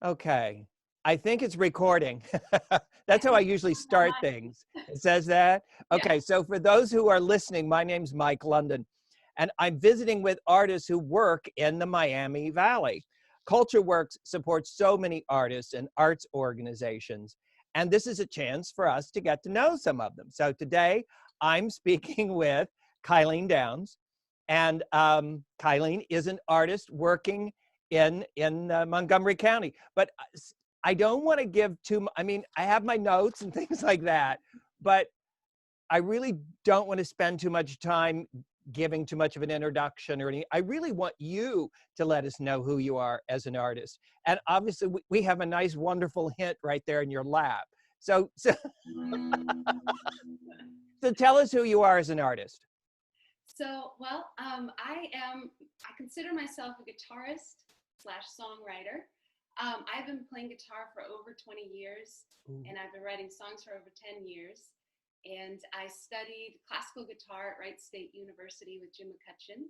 Okay. I think it's recording. That's how I usually start things. It says that. Yeah. Okay, so for those who are listening, my name's Mike London, and I'm visiting with artists who work in the Miami Valley. Culture Works supports so many artists and arts organizations, and this is a chance for us to get to know some of them. So today, I'm speaking with Kyleen Downes, and Kyleen is an artist working in Montgomery County. But I don't want to give too much. I mean, I have my notes and things like that, but I really don't want to spend too much time giving too much of an introduction or anything. I really want you to let us know who you are as an artist. And obviously, we have a nice, wonderful hint right there in your lap. So tell us who you are as an artist. I consider myself a guitarist / songwriter. I've been playing guitar for over 20 years, and I've been writing songs for over 10 years. And I studied classical guitar at Wright State University with Jim McCutcheon.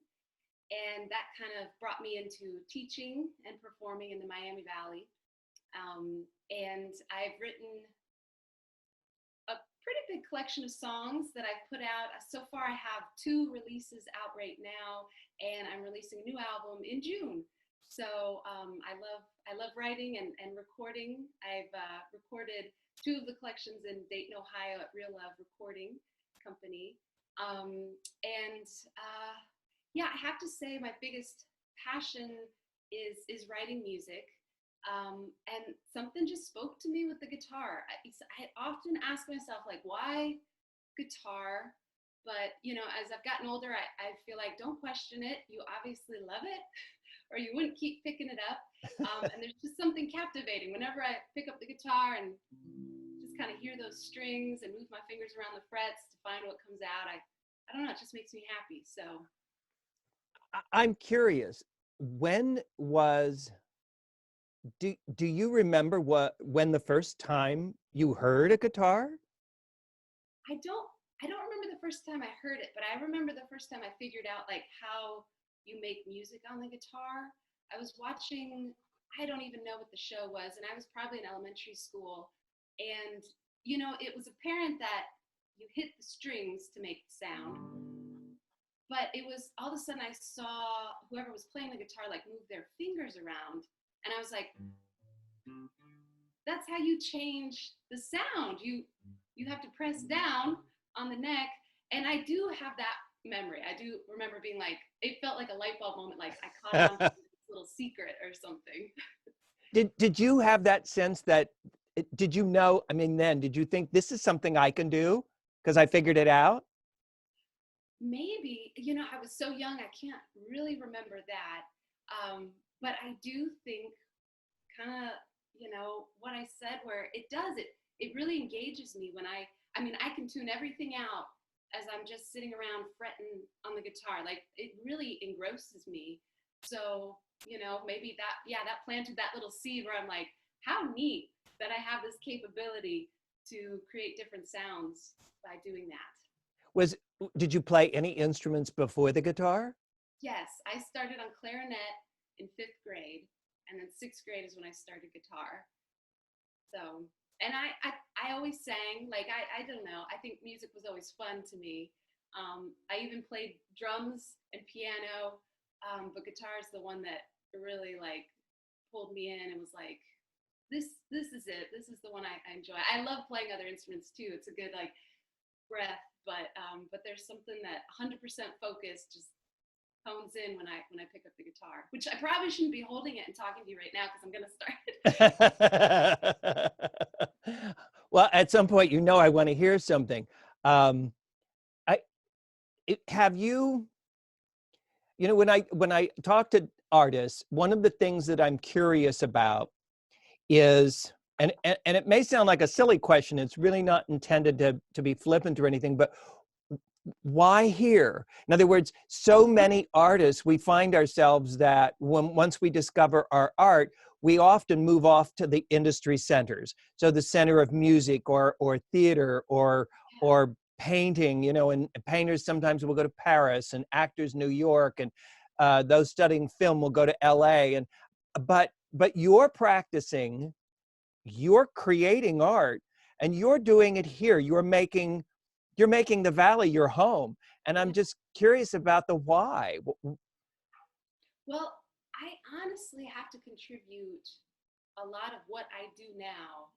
And that kind of brought me into teaching and performing in the Miami Valley. And I've written a pretty big collection of songs that I've put out. So far, I have 2 releases out right now, and I'm releasing a new album in June. So I love writing and recording. I've recorded 2 of the collections in Dayton, Ohio at Real Love Recording Company. I have to say my biggest passion is writing music. And something just spoke to me with the guitar. I often ask myself, like, why guitar? But, as I've gotten older, I feel like, don't question it. You obviously love it, or you wouldn't keep picking it up. And there's just something captivating. Whenever I pick up the guitar and just kind of hear those strings and move my fingers around the frets to find what comes out, I don't know, it just makes me happy. So I'm curious, do you remember when the first time you heard a guitar? I don't remember the first time I heard it, but I remember the first time I figured out like how you make music on the guitar. I was watching, I don't even know what the show was, and I was probably in elementary school. And, it was apparent that you hit the strings to make the sound. But it was all of a sudden I saw whoever was playing the guitar like move their fingers around. And I was like, that's how you change the sound. You have to press down on the neck. And I do have that memory. I do remember being like, it felt like a light bulb moment, like I caught on to this little secret or something. Did you have that sense that, did you know, I mean, then, did you think this is something I can do because I figured it out? Maybe, I was so young, I can't really remember that. But I do think kind of, what I said, where it really engages me when I can tune everything out as I'm just sitting around fretting on the guitar. Like, it really engrosses me. So, maybe that planted that little seed where I'm like, how neat that I have this capability to create different sounds by doing that. Did you play any instruments before the guitar? Yes, I started on clarinet in 5th grade, and then 6th grade is when I started guitar. So, and I always sang, like, I don't know, I think music was always fun to me. I even played drums and piano, but guitar is the one that really like pulled me in and was like, this is it. This is the one I enjoy. I love playing other instruments too. It's a good like breath, but there's something that 100% focus just hones in when I pick up the guitar, which I probably shouldn't be holding it and talking to you right now because I'm going to start. Well, at some point, I want to hear something. Have you, when I talk to artists, one of the things that I'm curious about is, and it may sound like a silly question, it's really not intended to be flippant or anything, but why here? In other words, so many artists, we find ourselves that once we discover our art, we often move off to the industry centers. So the center of music or theater or painting, and painters sometimes will go to Paris, and actors New York, and those studying film will go to LA. But but you're practicing, you're creating art, and you're doing it here. You're making the Valley your home. And I'm Yeah. just curious about the why. Well, I honestly have to contribute a lot of what I do now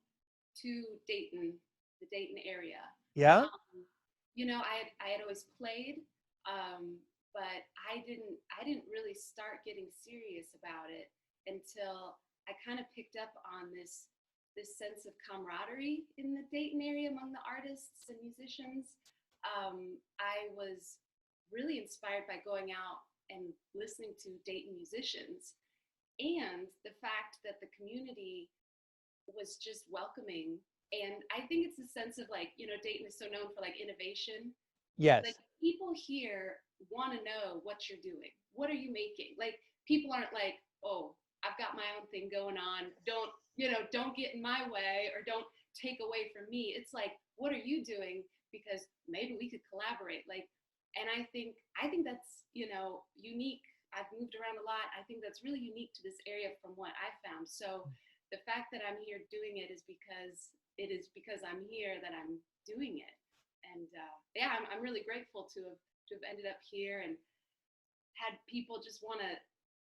to Dayton, the Dayton area. Yeah? Um, I had always played, but I didn't really start getting serious about it until I kind of picked up on this sense of camaraderie in the Dayton area among the artists and musicians. I was really inspired by going out and listening to Dayton musicians, and the fact that the community was just welcoming. And I think it's a sense of like, Dayton is so known for like innovation. Like Yes. people here want to know what you're doing. What are you making? Like people aren't like, oh, I've got my own thing going on. Don't get in my way or don't take away from me. It's like, what are you doing? Because maybe we could collaborate. Like, and I think that's, unique. I've moved around a lot. I think that's really unique to this area from what I've found. So the fact that I'm here doing it is because I'm here that I'm doing it. And yeah, I'm really grateful to have ended up here and had people just want to.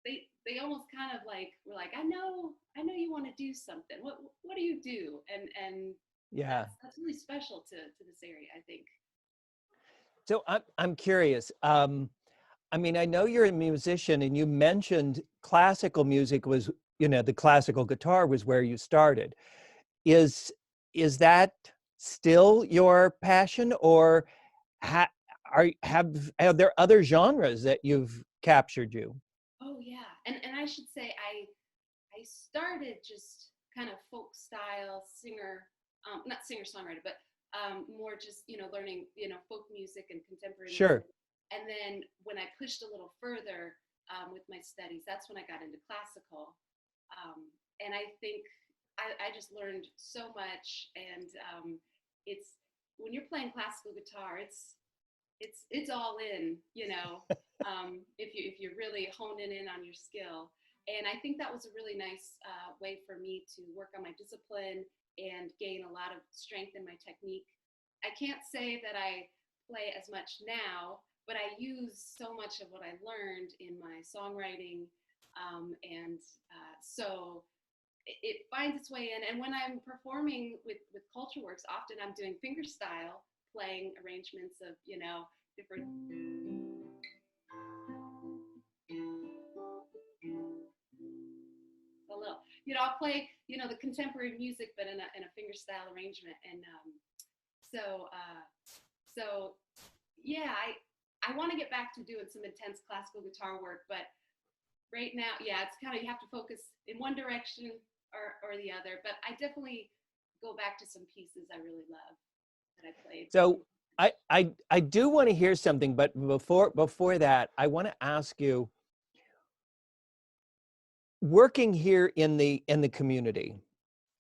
They almost kind of like were like, I know you want to do something. What do you do? And Yeah. that's really special to this area, I think. So I'm curious. I mean, I know you're a musician, and you mentioned classical music was, the classical guitar was where you started. Is is that still your passion, or ha, have there other genres that you've captured you? Oh yeah, and I should say I started just kind of folk style singer, not singer songwriter, but more just learning folk music and contemporary Sure. music. And then when I pushed a little further with my studies, that's when I got into classical. And I think I just learned so much. And it's when you're playing classical guitar, it's all in, if you're really honing in on your skill. And I think that was a really nice way for me to work on my discipline and gain a lot of strength in my technique. I can't say that I play as much now, but I use so much of what I learned in my songwriting, and so it finds its way in. And when I'm performing with Culture Works, often I'm doing fingerstyle playing arrangements of different a little I'll play the contemporary music but in a fingerstyle arrangement. And so so yeah, I want to get back to doing some intense classical guitar work, but right now, yeah, it's kind of, you have to focus in one direction or the other. But I definitely go back to some pieces I really love that I played. So I do want to hear something, but before that, I want to ask you, working here in the community,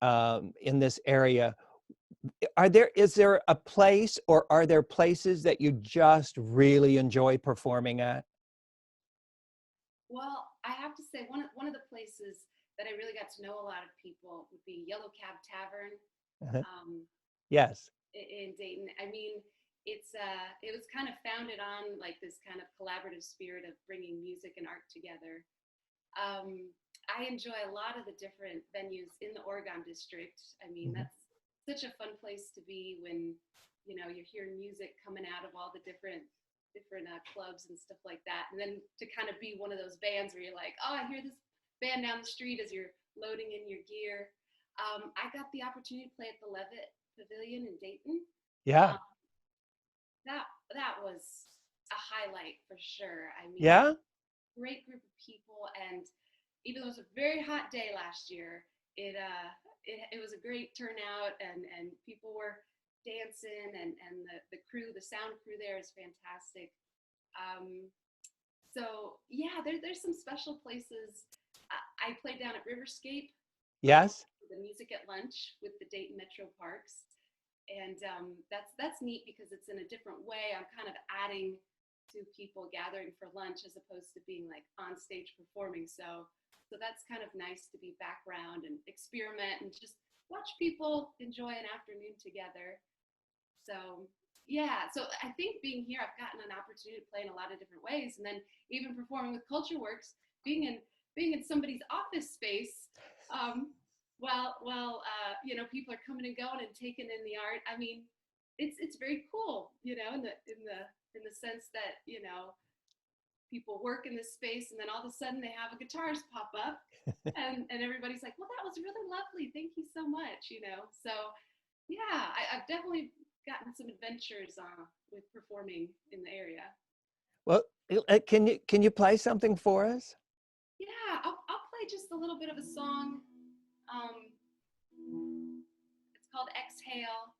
in this area, is there a place, or are there places that you just really enjoy performing at? Well, I have to say one of the places that I really got to know a lot of people would be Yellow Cab Tavern, Uh-huh. um, Yes. in Dayton. I mean, it was kind of founded on like this kind of collaborative spirit of bringing music and art together. I enjoy a lot of the different venues in the Oregon District. I mean, Mhm. that's such a fun place to be when you're hearing music coming out of all the different clubs and stuff like that, and then to kind of be one of those bands where you're like, oh, I hear this band down the street as you're loading in your gear. I got the opportunity to play at the Levitt Pavilion in Dayton. Yeah. Um, that was a highlight for sure. I mean, Yeah. great group of people, and even though it was a very hot day last year, it was a great turnout, and people were dancing, and the crew, the sound crew there is fantastic. Um, so yeah, there's some special places. I played down at Riverscape, Yes. the music at lunch with the Dayton Metro Parks, and that's neat because it's in a different way. I'm kind of adding to people gathering for lunch as opposed to being like on stage performing. So So that's kind of nice to be background and experiment and just watch people enjoy an afternoon together. So yeah, so I think being here, I've gotten an opportunity to play in a lot of different ways, and then even performing with Culture Works, being in somebody's office space, you know, people are coming and going and taking in the art. I mean, it's very cool, you know, in the sense that, you know, people work in this space and then all of a sudden they have a guitarist pop up and everybody's like, well, that was really lovely, thank you so much, you know. So yeah, I've definitely gotten some adventures with performing in the area. Well, can you play something for us? Yeah, I'll play just a little bit of a song. Um, it's called Exhale.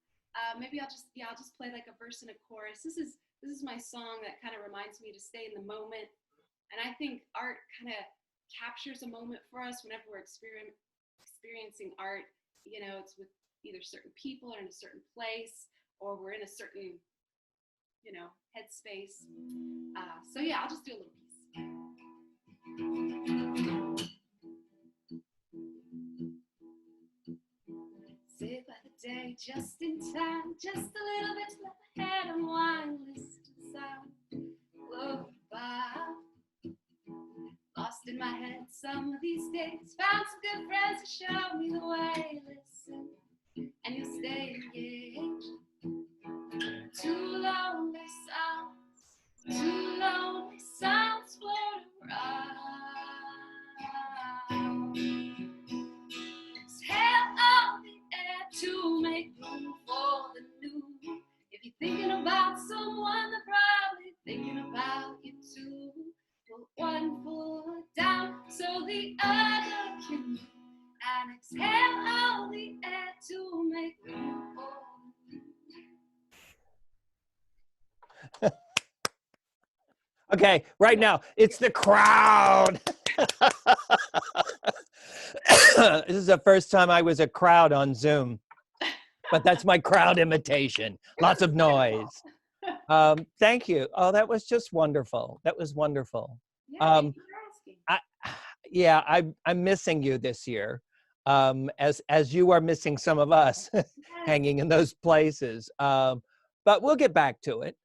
Maybe I'll just play like a verse and a chorus. This is my song that kind of reminds me to stay in the moment. And I think art kind of captures a moment for us whenever we're experiencing art. You know, it's with either certain people or in a certain place, or we're in a certain, you know, headspace. So yeah, I'll just do a little piece. Sit by the day, just in time, just a little bit to let my head unwind, listen to the sound, float by. Lost in my head some of these days, found some good friends to show me the way. Listen, and you'll stay engaged. Two lonely sounds float around. Exhale on the air to make room for the new. If you're thinking about someone, they're probably thinking about you too. Put one foot down so the other can move, and exhale on the air to make room for the new. Okay, right now, it's the crowd. This is the first time I was a crowd on Zoom, but that's my crowd imitation. Lots of noise. Thank you. Oh, that was just wonderful. That was wonderful. Yeah, thank you for asking. I'm missing you this year, as you are missing some of us hanging in those places. But we'll get back to it.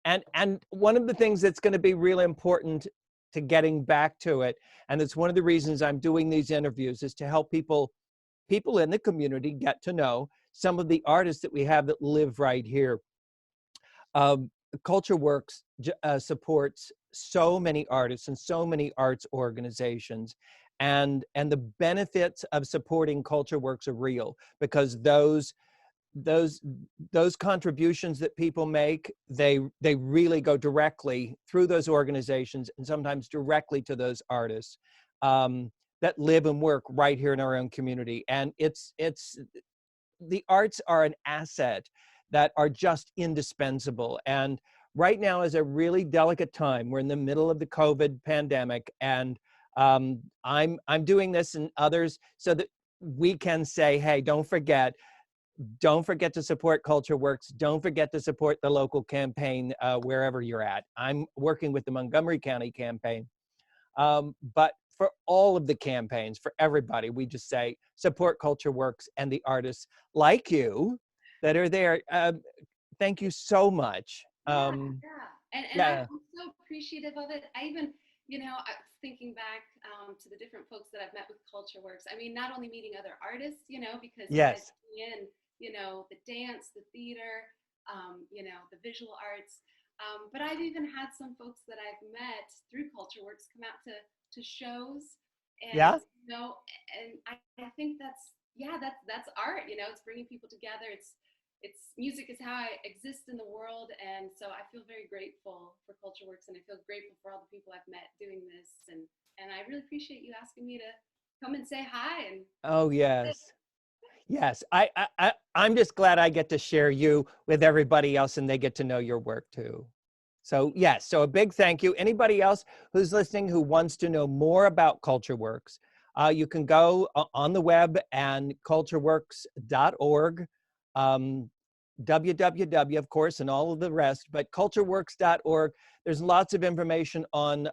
And one of the things that's going to be really important to getting back to it, and it's one of the reasons I'm doing these interviews, is to help people in the community get to know some of the artists that we have that live right here. Culture Works supports so many artists and so many arts organizations, and the benefits of supporting Culture Works are real, because those contributions that people make, they really go directly through those organizations and sometimes directly to those artists that live and work right here in our own community. And it's the arts are an asset that are just indispensable. And right now is a really delicate time. We're in the middle of the COVID pandemic, and I'm doing this and others so that we can say, hey, don't forget to support Culture Works. Don't forget to support the local campaign wherever you're at. I'm working with the Montgomery County campaign. But for all of the campaigns, for everybody, we just say support Culture Works and the artists like you that are there. Thank you so much. And I'm so appreciative of it. I even, you know, thinking back to the different folks that I've met with Culture Works. I mean, not only meeting other artists, you know, because yes, in, you know, the dance, the theater, you know, the visual arts. But I've even had some folks that I've met through Culture Works come out to shows, and you know, and I think that's art. You know, it's bringing people together. It's music is how I exist in the world, and so I feel very grateful for Culture Works, and I feel grateful for all the people I've met doing this, and I really appreciate you asking me to come and say hi. And oh yes. Yes, I'm just glad I get to share you with everybody else and they get to know your work too. So yes, so a big thank you. Anybody else who's listening who wants to know more about Culture Works, you can go on the web and cultureworks.org. www, of course, and all of the rest, but cultureworks.org. There's lots of information on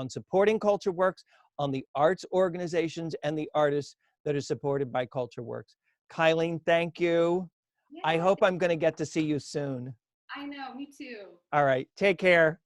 supporting CultureWorks, on the arts organizations and the artists that are supported by CultureWorks. Kyleen, thank you. Yeah, I hope I'm going to get to see you soon. I know, me too. All right, take care.